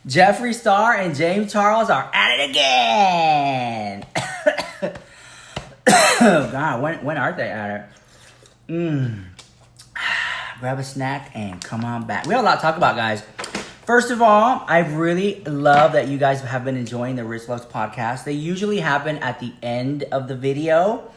Jeffree Star and James Charles are at it again. God, when are they at it? Grab a snack and come on back. We have a lot to talk about, guys. First of all, I really love that you guys have been enjoying the Rich Loves podcast. They usually happen at the end of the video.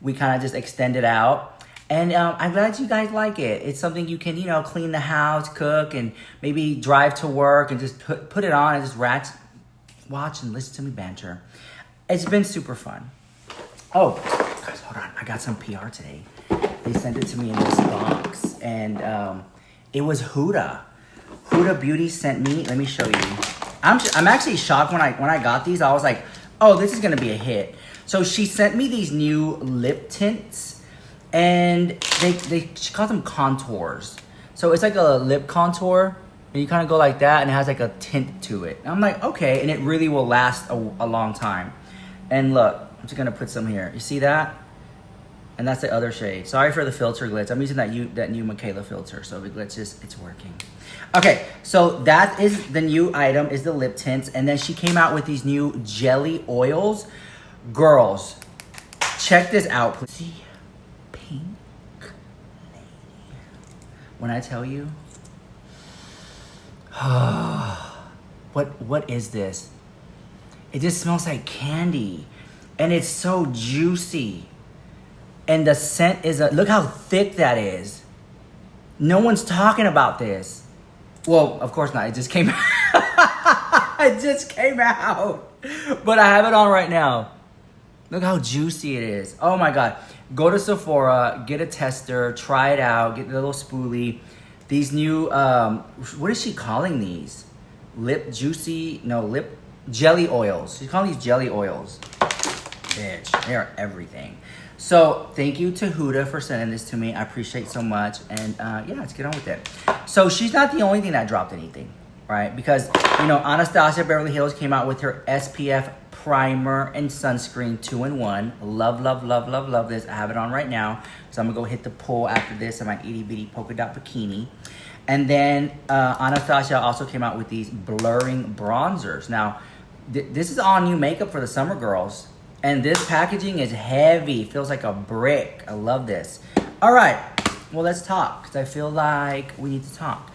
We kind of just extend it out. And I'm glad you guys like it. It's something you can, clean the house, cook, and maybe drive to work and just put it on and just watch and listen to me banter. It's been super fun. Oh, guys, hold on. I got some PR today. They sent it to me in this box. And it was Huda. Huda Beauty sent me. Let me show you. I'm actually shocked when I got these. I was like, oh, this is going to be a hit. So she sent me these new lip tints. And she calls them contours. So it's like a lip contour. And you kind of go like that. And it has like a tint to it. And I'm like, okay. And it really will last a long time. And look, I'm just going to put some here. You see that? And that's the other shade. Sorry for the filter glitch. I'm using that new Michaela filter. So the glitch it's working. Okay. So that is the new item, is the lip tints. And then she came out with these new jelly oils. Girls, check this out, please. See? Pink lady. When I tell you, what is this? It just smells like candy, and it's so juicy, and the scent is look how thick that is. No one's talking about this. Well, of course not. It just came out. It just came out, but I have it on right now. Look how juicy it is. Oh my God. Go to Sephora, get a tester, try it out, get the little spoolie. These new, what is she calling these? Lip jelly oils. She's calling these jelly oils. Bitch, they are everything. So thank you to Huda for sending this to me. I appreciate so much. And yeah, let's get on with it. So she's not the only thing that dropped anything, right? Because, Anastasia Beverly Hills came out with her SPF primer and sunscreen 2-in-1. Love this. I have it on right now. So I'm gonna go hit the pool after this in my itty bitty polka dot bikini. And then Anastasia also came out with these blurring bronzers. Now, this is all new makeup for the summer girls. And this packaging is heavy. Feels like a brick. I love this. All right, well, let's talk, because I feel like we need to talk.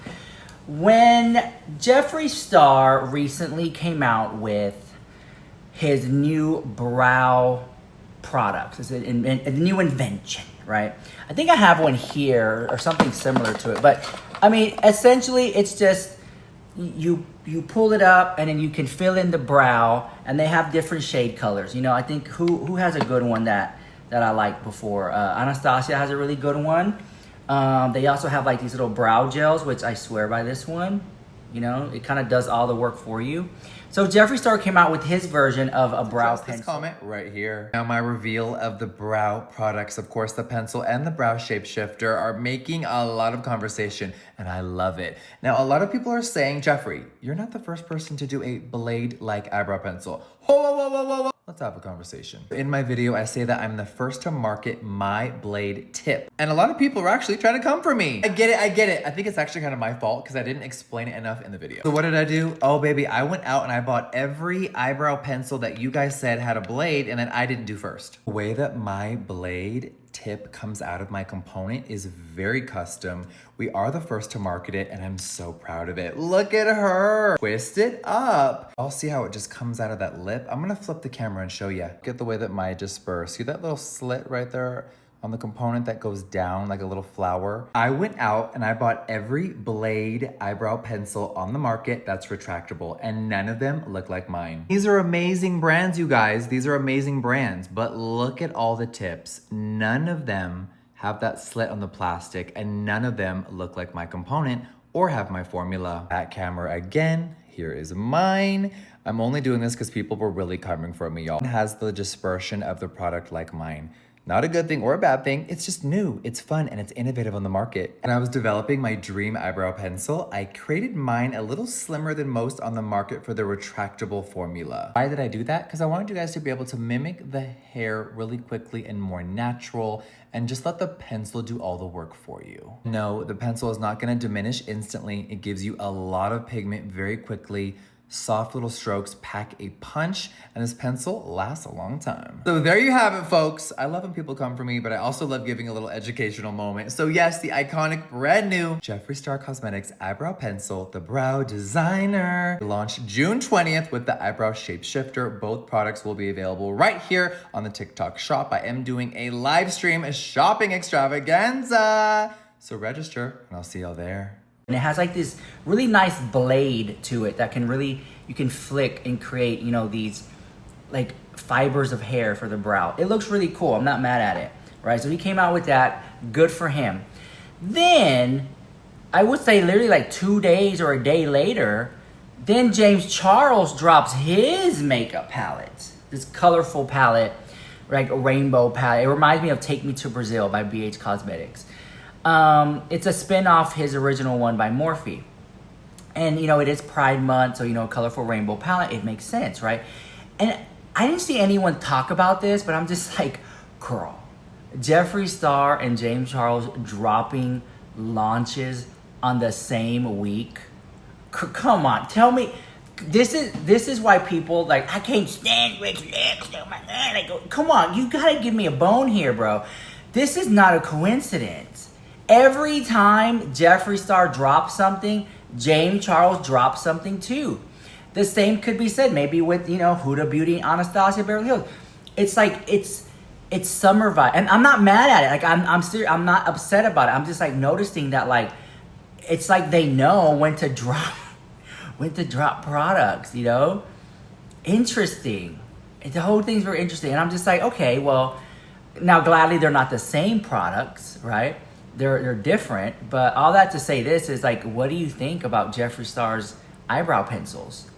When Jeffree Star recently came out with his new brow products. It's a new invention, right? I think I have one here or something similar to it. But, I mean, essentially, it's just you pull it up and then you can fill in the brow. And they have different shade colors. I think who has a good one that I liked before? Anastasia has a really good one. They also have like these little brow gels, which I swear by this one. It kind of does all the work for you. So Jeffree Star came out with his version of a brow pencil. This comment right here. Now my reveal of the brow products, of course, the pencil and the brow shape shifter are making a lot of conversation, and I love it. Now, a lot of people are saying, Jeffree, you're not the first person to do a blade-like eyebrow pencil. Whoa. Let's have a conversation. In my video, I say that I'm the first to market my blade tip. And a lot of people are actually trying to come for me. I get it. I think it's actually kind of my fault because I didn't explain it enough in the video. So what did I do? Oh, baby, I went out and I bought every eyebrow pencil that you guys said had a blade, and then I didn't do first. The way that my blade tip comes out of my component is very custom. We are the first to market it, and I'm so proud of it. Look at her. Twist it up. I'll see how it just comes out of that lip. I'm gonna flip the camera and show you. Get the way that mine disperse. See that little slit right there on the component that goes down like a little flower? I went out and I bought every blade eyebrow pencil on the market that's retractable, and none of them look like mine. These are amazing brands, you guys. These are amazing brands, but look at all the tips. None of them have that slit on the plastic, and none of them look like my component or have my formula. Back camera again. Here is mine. I'm only doing this because people were really coming for me, y'all. It has the dispersion of the product like mine. Not a good thing or a bad thing, it's just new, it's fun, and it's innovative on the market. And I was developing my dream eyebrow pencil. I created mine a little slimmer than most on the market for the retractable formula. Why did I do that? Because I wanted you guys to be able to mimic the hair really quickly and more natural, and just let the pencil do all the work for you. No, the pencil is not gonna diminish instantly. It gives you a lot of pigment very quickly. Soft little strokes pack a punch, and this pencil lasts a long time. So there you have it, folks. I love when people come for me, but I also love giving a little educational moment. So yes, the iconic brand new Jeffree Star Cosmetics Eyebrow Pencil, the Brow Designer, launched June 20th with the Eyebrow Shapeshifter. Both products will be available right here on the TikTok shop. I am doing a live stream, a shopping extravaganza. So register, and I'll see y'all there. And it has like this really nice blade to it that can really, you can flick and create, you know, these like fibers of hair for the brow. It looks really cool. I'm not mad at it, right? So he came out with that. Good for him. Then, I would say literally like 2 days or a day later, then James Charles drops his makeup palette. This colorful palette, like a rainbow palette. It reminds me of Take Me to Brazil by BH Cosmetics. It's a spin-off his original one by Morphe. And, you know, it is Pride Month, so, you know, colorful rainbow palette, it makes sense, right? And I didn't see anyone talk about this, but I'm just like, girl, Jeffree Star and James Charles dropping launches on the same week. Come on, tell me. This is why people, like, I can't stand Rick's lips. Oh my God. Like, come on, you gotta give me a bone here, bro. This is not a coincidence. Every time Jeffree Star drops something, James Charles drops something too. The same could be said maybe with, you know, Huda Beauty, Anastasia Beverly Hills. It's like, it's summer vibe. And I'm not mad at it. Like, I'm serious. I'm not upset about it. I'm just like noticing that, like, it's like they know when to drop products, you know? Interesting. The whole thing's very interesting. And I'm just like, okay, well, now gladly they're not the same products, right? They're different, but all that to say this is like, what do you think about Jeffree Star's eyebrow pencils?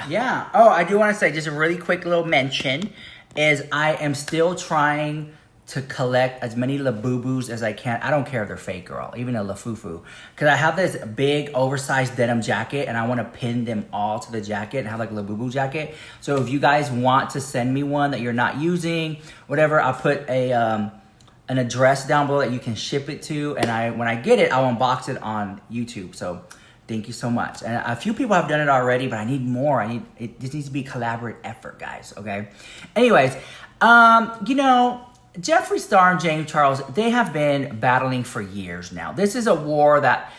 Yeah. Oh, I do want to say just a really quick little mention is I am still trying to collect as many Labubus as I can. I don't care if they're fake, girl, even a Lafufu. Because I have this big oversized denim jacket and I want to pin them all to the jacket and have like a Labubu jacket. So if you guys want to send me one that you're not using, whatever, I'll put an address down below that you can ship it to, and when I get it, I'll unbox it on YouTube. So thank you so much. And a few people have done it already, but I need more. This needs to be a collaborative effort, guys, okay? Anyways, you know, Jeffree Star and James Charles, they have been battling for years now. This is a war that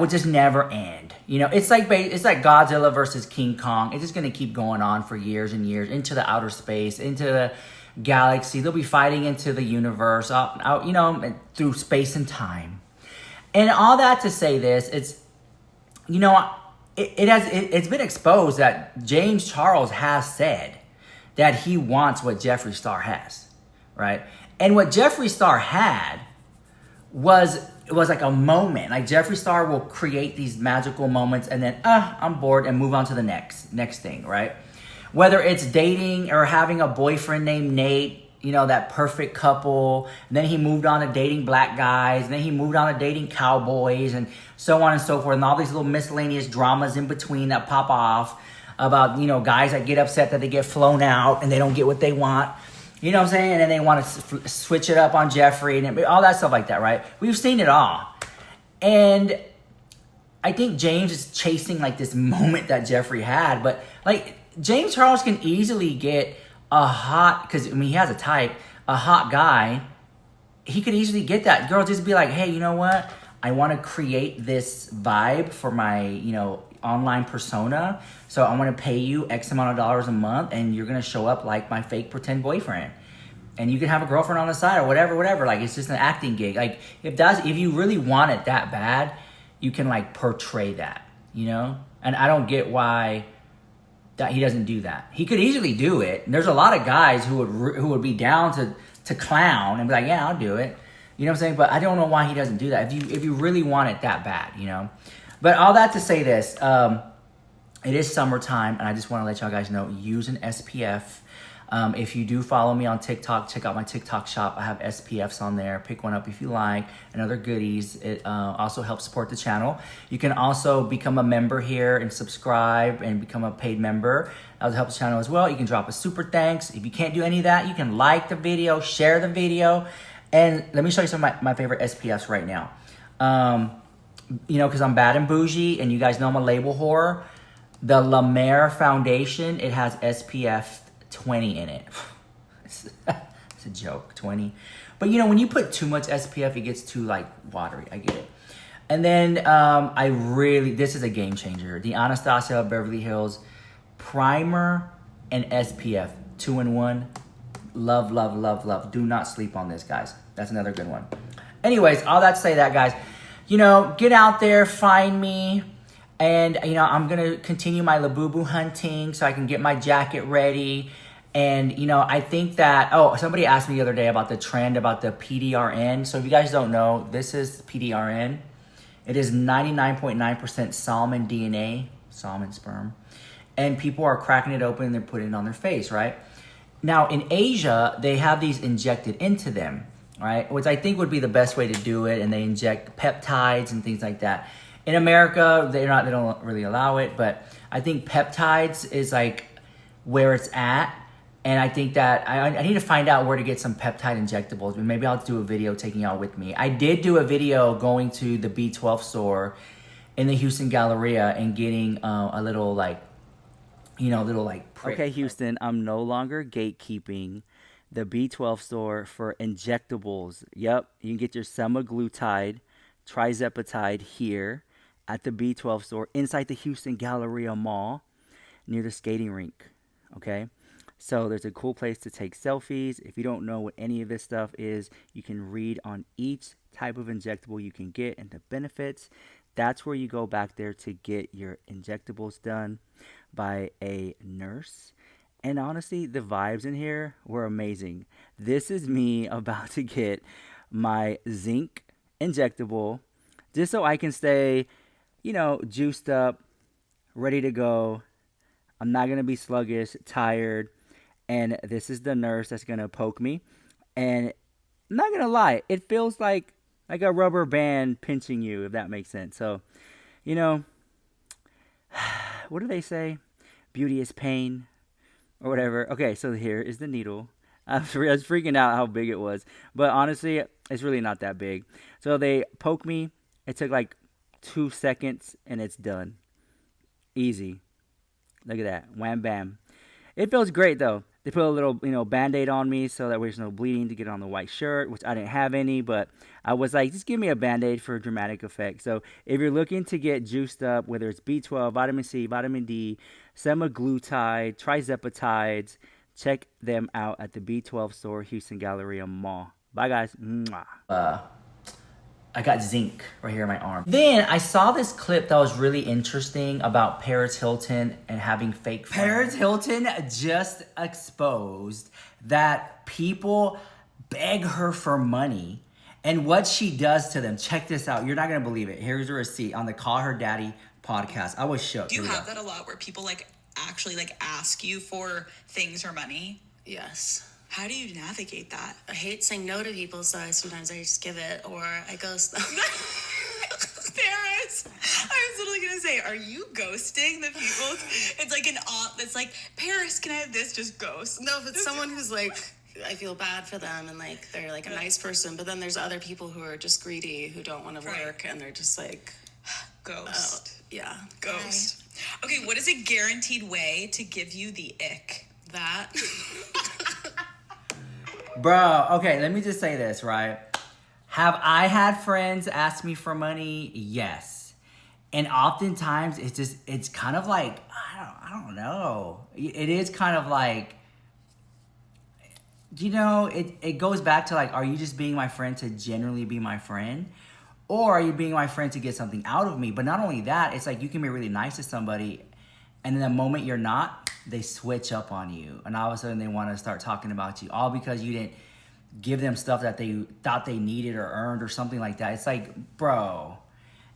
would just never end. You know, it's like Godzilla versus King Kong. It's just gonna keep going on for years and years, into the outer space, into the galaxy. They'll be fighting into the universe, out, you know, through space and time. And all that to say this, it's, you know, it's been exposed that James Charles has said that he wants what Jeffree Star has, right? And what Jeffree Star had was like a moment. Like Jeffree Star will create these magical moments and then, I'm bored, and move on to the next thing, right? Whether it's dating or having a boyfriend named Nate, you know, that perfect couple. And then he moved on to dating black guys. And then he moved on to dating cowboys and so on and so forth. And all these little miscellaneous dramas in between that pop off about, you know, guys that get upset that they get flown out and they don't get what they want. You know what I'm saying? And then they want to switch it up on Jeffree and all that stuff like that, right? We've seen it all. And I think James is chasing like this moment that Jeffree had. But like, James Charles can easily get a hot, because I mean he has a type, a hot guy. He could easily get that girl, just be like, hey, you know what? I want to create this vibe for my, you know, online persona. So I want to pay you X amount of dollars a month, and you're gonna show up like my fake pretend boyfriend, and you can have a girlfriend on the side or whatever. Like, it's just an acting gig. Like, if you really want it that bad, you can like portray that, you know. And I don't get why that he doesn't do that. He could easily do it. And there's a lot of guys who would be down to clown and be like, yeah, I'll do it. You know what I'm saying? But I don't know why he doesn't do that. If you really want it that bad, you know. But all that to say this, it is summertime, and I just want to let y'all guys know, use an SPF. If you do follow me on TikTok, check out my TikTok shop. I have SPFs on there. Pick one up if you like, and other goodies. It also helps support the channel. You can also become a member here and subscribe and become a paid member. That will help the channel as well. You can drop a super thanks. If you can't do any of that, you can like the video, share the video. And let me show you some of my favorite SPFs right now. You know, because I'm bad and bougie, and you guys know I'm a label whore. The La Mer foundation, it has SPF 20 in it. It's a joke, 20. But you know, when you put too much SPF, it gets too like watery. I get it. And then this is a game changer. The Anastasia Beverly Hills primer and SPF 2-in-1. Love, love, love, love. Do not sleep on this, guys. That's another good one. Anyways, all that to say that, guys, you know, get out there, find me. And, you know, I'm going to continue my Labubu hunting so I can get my jacket ready. And, you know, I think that, somebody asked me the other day about the trend about the PDRN. So if you guys don't know, this is PDRN. It is 99.9% salmon DNA, salmon sperm. And people are cracking it open and they're putting it on their face, right? Now, in Asia, they have these injected into them, right? Which I think would be the best way to do it. And they inject peptides and things like that. In America, they don't really allow it, but I think peptides is like where it's at. And I think that I need to find out where to get some peptide injectables. Maybe I'll do a video taking y'all with me. I did do a video going to the B12 store in the Houston Galleria and getting a little like, prick. Okay, Houston, I'm no longer gatekeeping the B12 store for injectables. Yep, you can get your semaglutide, trizepatide here at the B12 store inside the Houston Galleria Mall near the skating rink, okay? So there's a cool place to take selfies. If you don't know what any of this stuff is, you can read on each type of injectable you can get and the benefits. That's where you go back there to get your injectables done by a nurse. And honestly, the vibes in here were amazing. This is me about to get my zinc injectable just so I can stay, you know, juiced up, ready to go. I'm not going to be sluggish, tired. And this is the nurse that's going to poke me. And I'm not going to lie, it feels like a rubber band pinching you, if that makes sense. So, you know, what do they say? Beauty is pain or whatever. Okay, so here is the needle. I was freaking out how big it was. But honestly, it's really not that big. So they poke me. It took like 2 seconds and it's done. Easy. Look at that. Wham bam. It feels great though. They put a little, Band-Aid on me so that there's no bleeding to get on the white shirt, which I didn't have any, but I was like, just give me a Band-Aid for dramatic effect. So if you're looking to get juiced up, whether it's B12, vitamin C, vitamin D, semaglutide, trizepatides, check them out at the B12 Store, Houston Galleria Mall. Bye, guys. Mwah. I got zinc right here in my arm. Then I saw this clip that was really interesting about Paris Hilton and having fake friends. Paris Hilton just exposed that people beg her for money and what she does to them. Check this out. You're not going to believe it. Here's a receipt on the Call Her Daddy podcast. I was shook. Do you have that a lot where people actually ask you for things or money? Yes. How do you navigate that? I hate saying no to people, so sometimes I just give it, or I ghost them. Paris, I was literally gonna say, are you ghosting the people? It's like an aunt that's like, Paris, can I have this? Just ghost. No, if it's someone who's I feel bad for them and they're a nice person, but then there's other people who are just greedy, who don't want to work, and they're just ghost. Yeah. Ghost. Okay, what is a guaranteed way to give you the ick? That. Bro, okay, let me just say this, right? Have I had friends ask me for money? Yes. And oftentimes it's kind of I don't know. It is kind of it goes back to are you just being my friend to genuinely be my friend? Or are you being my friend to get something out of me? But not only that, it's you can be really nice to somebody and then the moment you're not, they switch up on you. And all of a sudden they want to start talking about you. All because you didn't give them stuff that they thought they needed or earned or something like that. It's bro,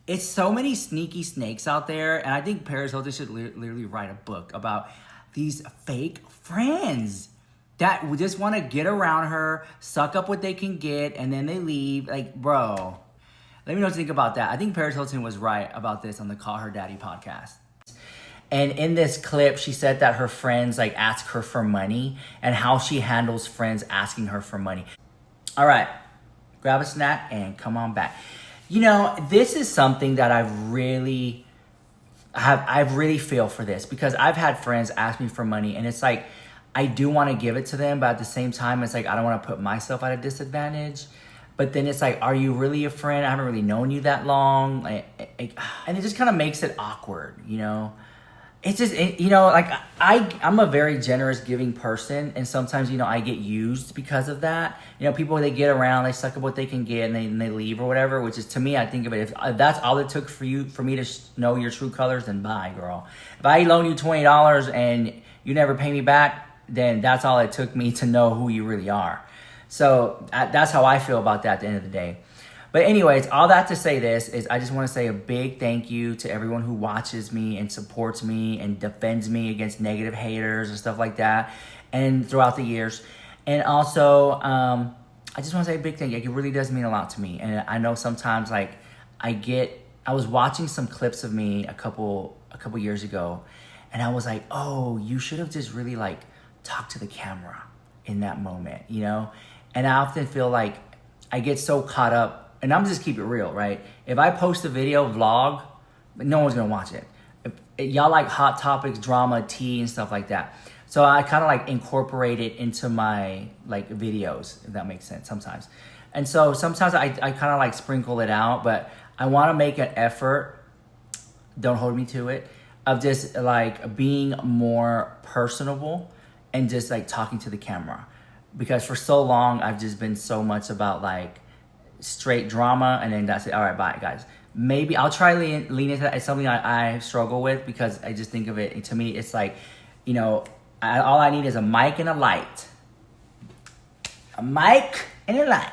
it's so many sneaky snakes out there. And I think Paris Hilton should literally write a book about these fake friends that just want to get around her, suck up what they can get, and then they leave. Bro, let me know what you think about that. I think Paris Hilton was right about this on the Call Her Daddy podcast. And in this clip, she said that her friends ask her for money and how she handles friends asking her for money. All right, grab a snack and come on back. This is something that I've really I really feel for this because I've had friends ask me for money, and it's like I do want to give it to them, but at the same time, it's like I don't want to put myself at a disadvantage. But then it's like, are you really a friend? I haven't really known you that long, and it just kind of makes it awkward, you know. It's just, you know, like I'm a very generous, giving person, and sometimes, you know, I get used because of that. You know, people, they get around, they suck up what they can get, and they leave or whatever. Which is, to me, I think of it, if that's all it took for me to know your true colors, then bye, girl. If I loan you $20 and you never pay me back, then that's all it took me to know who you really are. So that's how I feel about that at the end of the day. But anyways, all that to say this is I just want to say a big thank you to everyone who watches me and supports me and defends me against negative haters and stuff like that, and throughout the years. And also, I just want to say a big thank you. It really does mean a lot to me. And I know sometimes, like, I was watching some clips of me a couple years ago, and I was like, oh, you should have just really, like, talked to the camera in that moment, you know? And I often feel like I get so caught up. And I'm just keep it real, right? If I post a video vlog, no one's gonna watch it. If y'all like hot topics, drama, tea, and stuff like that. So I kind of like incorporate it into my like videos, if that makes sense sometimes. And so sometimes I kind of like sprinkle it out, but I want to make an effort, don't hold me to it, of just like being more personable and just like talking to the camera. Because for so long, I've just been so much about like straight drama, and then that's it. All right, bye, guys. Maybe I'll try lean into that. It's something I struggle with because I just think of it. To me, it's like, you know, all I need is a mic and a light. A mic and a light.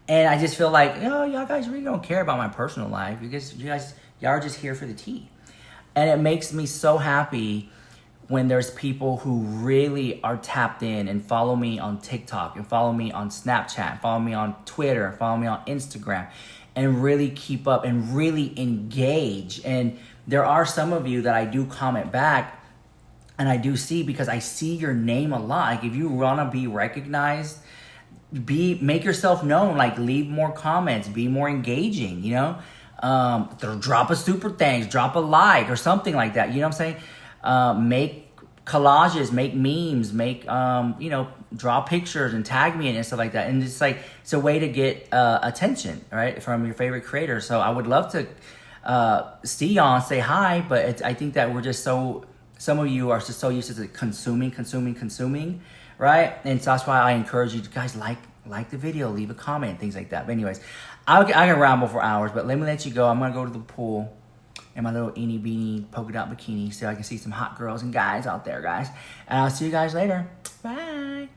And I just feel like, you know, y'all guys really don't care about my personal life because y'all are just here for the tea. And it makes me so happy when there's people who really are tapped in and follow me on TikTok and follow me on Snapchat, follow me on Twitter, and follow me on Instagram, and really keep up and really engage. And there are some of you that I do comment back, and I do see, because I see your name a lot. Like, if you wanna be recognized, make yourself known, like leave more comments, be more engaging, you know? Drop a super thanks, drop a like or something like that, you know what I'm saying? Make collages, make memes, make, you know, draw pictures and tag me and stuff like that. And it's like, it's a way to get attention, right, from your favorite creator. So I would love to see y'all and say hi, but I think that we're just some of you are just so used to consuming, right? And so that's why I encourage you to guys like the video, leave a comment, things like that. But anyways, I can ramble for hours, but let me let you go. I'm gonna go to the pool in my little eeny beanie polka dot bikini so I can see some hot girls and guys out there, guys. And I'll see you guys later. Bye.